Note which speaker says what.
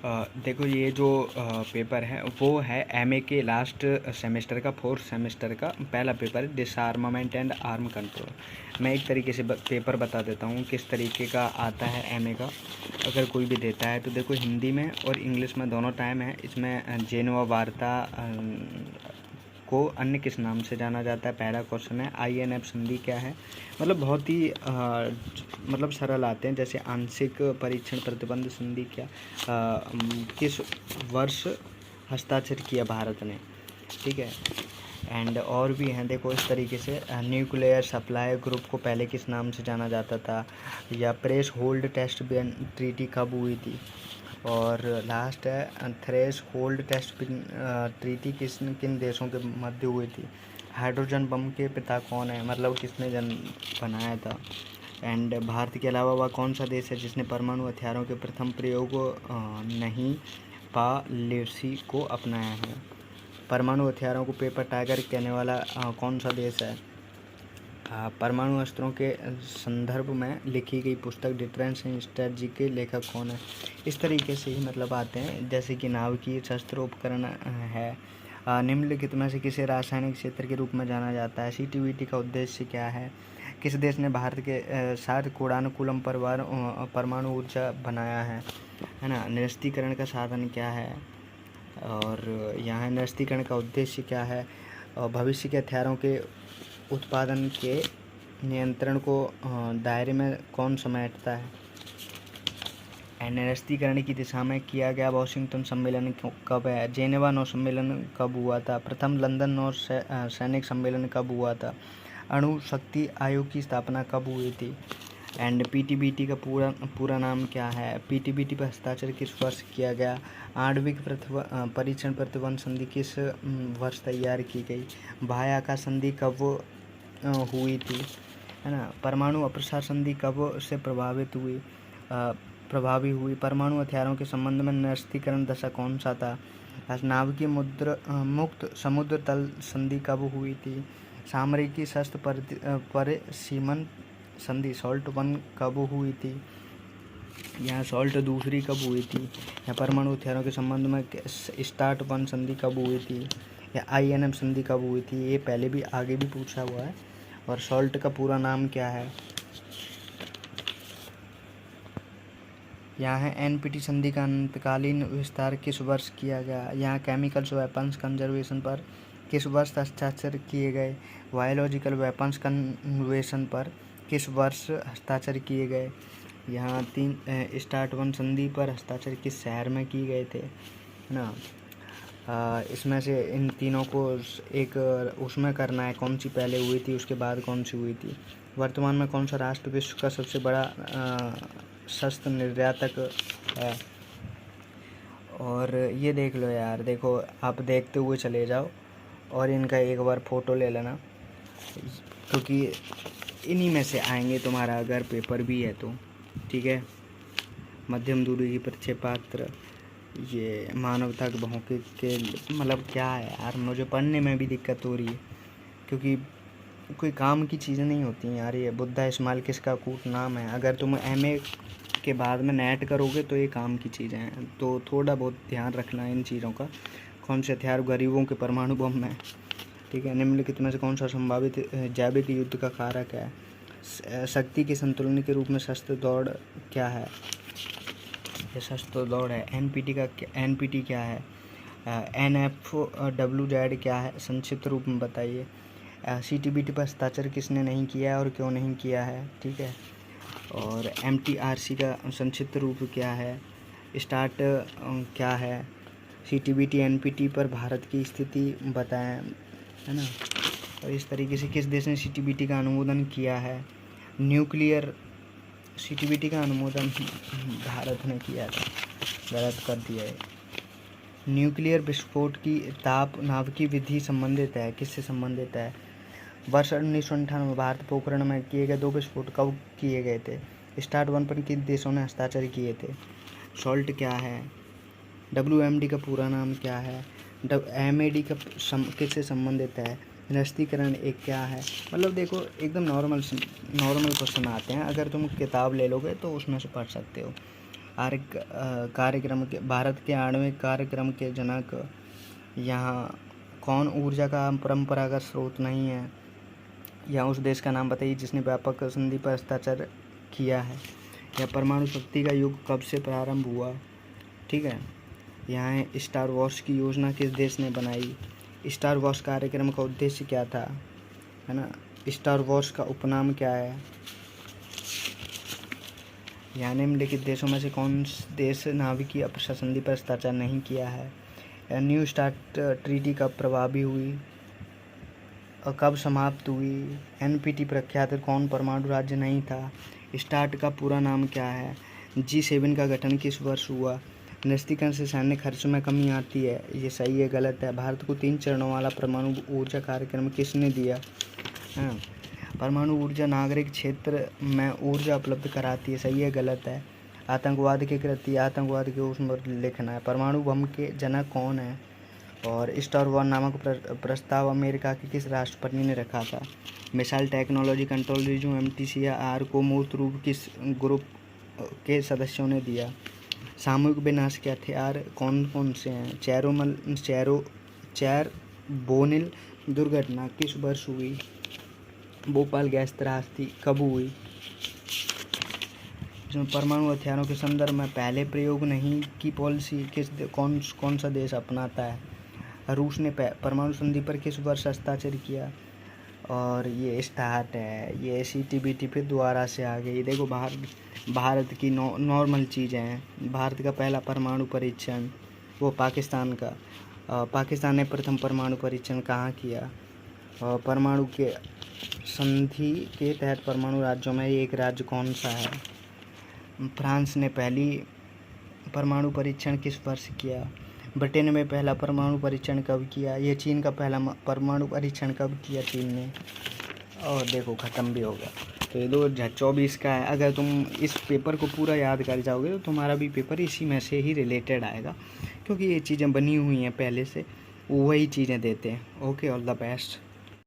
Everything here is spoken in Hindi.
Speaker 1: देखो ये जो पेपर है वो है एमए के लास्ट सेमेस्टर का, फोर्थ सेमेस्टर का पहला पेपर है, डिसआर्मामेंट एंड आर्म कंट्रोल। मैं एक तरीके से पेपर बता देता हूँ किस तरीके का आता है एमए का, अगर कोई भी देता है तो। देखो हिंदी में और इंग्लिश में दोनों टाइम है। इसमें जेनोवा वार्ता को अन्य किस नाम से जाना जाता है, पहला क्वेश्चन है। आईएनएफ संधि क्या है, मतलब बहुत ही मतलब सरल आते हैं, जैसे आंशिक परीक्षण प्रतिबंध संधि क्या, किस वर्ष हस्ताक्षर किया भारत ने, ठीक है। एंड और भी हैं, देखो इस तरीके से न्यूक्लियर सप्लाई ग्रुप को पहले किस नाम से जाना जाता था, या प्रेस होल्ड टेस्ट ट्रीटी कब हुई थी, और लास्ट है थ्रेश होल्ड टेस्ट ट्रीटी किन देशों के मध्य हुई थी। हाइड्रोजन बम के पिता कौन है, मतलब किसने बनाया था। एंड भारत के अलावा वह कौन सा देश है जिसने परमाणु हथियारों के प्रथम प्रयोग नहीं पॉलिसी को अपनाया है। परमाणु हथियारों को पेपर टाइगर कहने वाला कौन सा देश है। परमाणु अस्त्रों के संदर्भ में लिखी गई पुस्तक डिफरेंस इन स्ट्रेटजी के लेखक कौन है। इस तरीके से ही मतलब आते हैं, जैसे कि नाभिकीय शस्त्र उपकरण है। निम्नलिखित में से किसे रासायनिक क्षेत्र के रूप में जाना जाता है। सीटीबीटी का उद्देश्य क्या है। किस देश ने भारत के साथ कोडानुकूलम परमाणु ऊर्जा बनाया है ना। निरस्त्रीकरण का साधन क्या है, और यहाँ निरस्त्रीकरण का उद्देश्य क्या है, और भविष्य के हथियारों के उत्पादन के नियंत्रण को दायरे में कौन समेटता है। निरस्त्रीकरण की दिशा में किया गया वाशिंगटन सम्मेलन कब है। जेनेवा नौ सम्मेलन कब हुआ था। प्रथम लंदन नौ सैनिक सम्मेलन कब हुआ था। अणु शक्ति आयोग की स्थापना कब हुई थी। एंड पीटीबीटी का पूरा नाम क्या है। पीटीबीटी पर हस्ताक्षर किस वर्ष किया गया। आणविक परीक्षण प्रतिबंध संधि किस वर्ष तैयार की गई। बाह्य आकाश संधि कब हुई थी, है ना। परमाणु अप्रसार संधि कब से प्रभावी हुई। परमाणु हथियारों के संबंध में निरस्त्रीकरण दशा कौन सा था। नाभिकीय मुक्त समुद्र तल संधि कब हुई थी। सामरिकी शस्त्र परिसीमन संधि सॉल्ट 1 कब हुई थी, यहाँ सॉल्ट 2 कब हुई थी। या परमाणु हथियारों के संबंध में स्टार्ट 1 संधि कब हुई थी, या आईएनएफ संधि कब हुई थी। ये पहले भी आगे भी पूछा हुआ है। और सॉल्ट का पूरा नाम क्या है। यहाँ है एनपीटी संधि का अंतकालीन विस्तार किस वर्ष किया गया। यहाँ केमिकल्स वेपन्स कन्जर्वेशन पर किस वर्ष हस्ताक्षर किए गए। बायोलॉजिकल वेपन्स कन्वेंशन पर किस वर्ष हस्ताक्षर किए गए। यहाँ 3 स्टार्ट 1 संधि पर हस्ताक्षर किस शहर में किए गए थे, है ना। इसमें से इन तीनों को एक उसमें करना है, कौन सी पहले हुई थी उसके बाद कौन सी हुई थी। वर्तमान में कौन सा राष्ट्र विश्व का सबसे बड़ा शस्त्र निर्यातक है। और ये देख लो यार, देखो आप देखते हुए चले जाओ और इनका एक बार फ़ोटो ले लेना, क्योंकि इन्हीं में से आएंगे तुम्हारा अगर पेपर भी है तो, ठीक है। मध्यम दूरी की प्रक्षेपास्त्र, ये मानवता के भौंके के मतलब क्या है यार, मुझे पढ़ने में भी दिक्कत हो रही है, क्योंकि कोई काम की चीज़ें नहीं होती हैं यार। ये बुद्धा इस्माइल किसका कूट नाम है। अगर तुम एमए के बाद में नेट करोगे तो ये काम की चीज़ें हैं, तो थोड़ा बहुत ध्यान रखना इन चीज़ों का। कौन से हथियार गरीबों के परमाणु बम में, ठीक है। निम्नलिखित में से कौन सा संभावित जैविक युद्ध का कारक है। शक्ति के संतुलन के रूप में शस्त्र दौड़ क्या है। ये शस्त्र दौड़ है। एनपीटी क्या है। NFWZ क्या है, संक्षिप्त रूप में बताइए। सीटीबीटी पर हस्ताक्षर किसने नहीं किया है और क्यों नहीं किया है, ठीक है। और MTRC का संक्षिप्त रूप क्या है। स्टार्ट क्या है। सीटीबीटी एनपीटी पर भारत की स्थिति बताएं, है ना। और इस तरीके से किस देश ने सीटीबीटी का अनुमोदन किया है। न्यूक्लियर सीटीबीटी का अनुमोदन भारत ने किया था, गलत कर दिया है। न्यूक्लियर विस्फोट की ताप नाभिकीय विधि संबंधित है, किससे संबंधित है। वर्ष 1998 भारत पोखरण में किए गए 2 विस्फोट कब किए गए थे। स्टार्ट 1 पर किन देशों ने हस्ताक्षर किए थे। सॉल्ट क्या है। WMD का पूरा नाम क्या है। MAD का किससे संबंधित है। निरस्त्रीकरण एक क्या है। मतलब देखो एकदम नॉर्मल क्वेश्चन आते हैं, अगर तुम किताब ले लोगे तो उसमें से पढ़ सकते हो। कार्यक्रम के भारत के आणविक कार्यक्रम के जनक। यहाँ कौन ऊर्जा का परंपरागत स्रोत नहीं है। यहाँ उस देश का नाम बताइए जिसने व्यापक संधि पर हस्ताक्षर किया है। यह परमाणु शक्ति का युग कब से प्रारंभ हुआ। ठीक है। यहाँ है स्टार वॉर्स की योजना किस देश ने बनाई। स्टार वॉर्स कार्यक्रम का उद्देश्य क्या था, है ना। स्टार वॉर्स का उपनाम क्या है। यहाँ निम्नलिखित देशों में से कौन देश नाभिकीय संधि पर हस्ताक्षर नहीं किया है। न्यू स्टार्ट ट्रीटी कब प्रभावी हुई और कब समाप्त हुई। एनपीटी प्रख्यात कौन परमाणु राज्य नहीं था। स्टार्ट का पूरा नाम क्या है। G7 का गठन किस वर्ष हुआ। निरस्त्रीकरण से सैन्य खर्च में कमी आती है। ये सही है गलत है। भारत को 3 चरणों वाला परमाणु ऊर्जा कार्यक्रम किसने दिया। हाँ, परमाणु ऊर्जा नागरिक क्षेत्र में ऊर्जा उपलब्ध कराती है। सही है गलत है। आतंकवाद के कृत्य आतंकवाद के उसमें लिखना है। परमाणु बम के जनक कौन है। और स्टार वॉर नामक प्रस्ताव अमेरिका के किस राष्ट्रपति ने रखा था। Missile technology control regime MTCR को मूर्त रूप किस ग्रुप के सदस्यों ने दिया। सामूहिक विनाश के हथियार कौन कौन से हैं। चेरनोबिल दुर्घटना किस वर्ष हुई। भोपाल गैस त्रासदी कब हुई। जो परमाणु हथियारों के संदर्भ में पहले प्रयोग नहीं की पॉलिसी कौन सा देश अपनाता है। रूस ने परमाणु संधि पर किस वर्ष हस्ताक्षर किया। और ये स्टार्ट है। ये CTBT फिर दोबारा से आ गई। देखो भारत की नॉर्मल चीज़ें हैं। भारत का पहला परमाणु परीक्षण वो पाकिस्तान ने प्रथम परमाणु परीक्षण कहाँ किया। और परमाणु के संधि के तहत परमाणु राज्यों में एक राज्य कौन सा है। फ्रांस ने पहली परमाणु परीक्षण किस वर्ष किया। ब्रिटेन में पहला परमाणु परीक्षण कब किया। ये चीन का पहला परमाणु परीक्षण कब किया चीन ने। और देखो ख़त्म भी हो गया। तो ये 2024 का है। अगर तुम इस पेपर को पूरा याद कर जाओगे तो तुम्हारा भी पेपर इसी में से ही रिलेटेड आएगा, क्योंकि ये चीज़ें बनी हुई हैं पहले से, वही चीज़ें देते हैं। Okay, all the best.